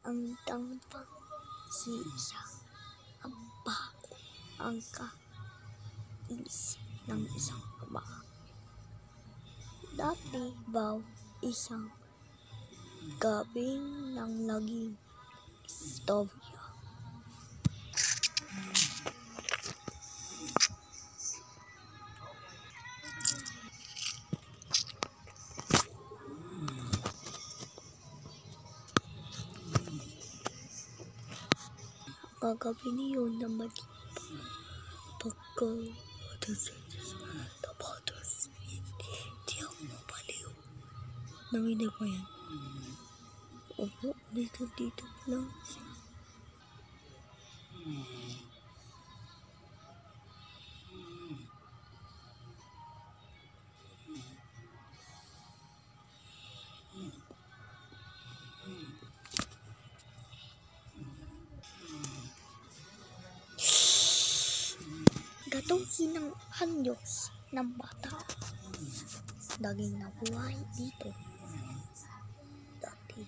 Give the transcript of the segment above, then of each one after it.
ang tampang si isang bago ang kaisip ng isang ama. Dati baw isang gabing nang laging istorya. Kagabi niyon na tapos hindi ako mabaliw. Narinig mo yan? Opo, dito lang siya. Gatong sinang hanyos ng bata. Daging nabuhay dito. Dati.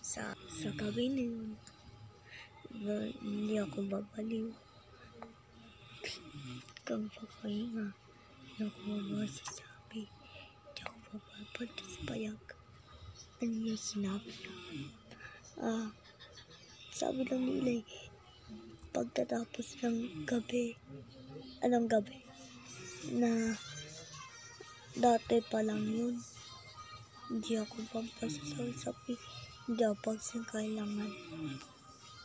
Sa gabi na yun, hindi ako babaliw. Kang pakahinga, hindi ako masasabi. Hindi ako bababad sa payag. Ano yung sinabi na? Sabi lang nila pagtatapos ng gabi, anong gabi? Na dati pa lang yun. Hindi ako pampasasabi. Hindi ako pagsakailangan.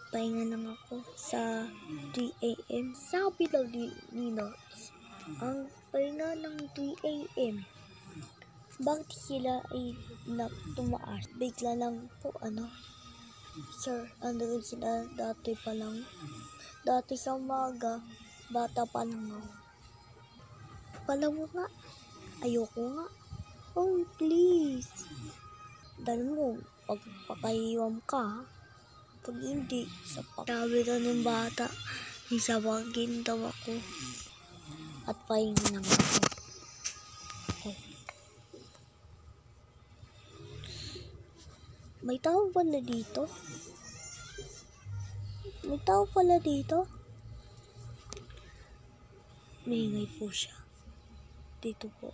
Pahinga lang ako sa 3 AM. Sabi lang ni Notes, ang pahinga ng 3 AM. Bakit sila ay tumaas? Bigla lang po, Sir, andun sila dati pa lang. Dati sa umaga, bata pa lang ako. Palawa nga. Ayoko nga. Oh, please. Dahil mo, pagpapakahiwam ka, pag hindi, sabi daw ng bata, isawagin daw ako. At pahinga lang ako. Okay. May tao pala dito? May tao pala dito? Maingay po siya. Dito po.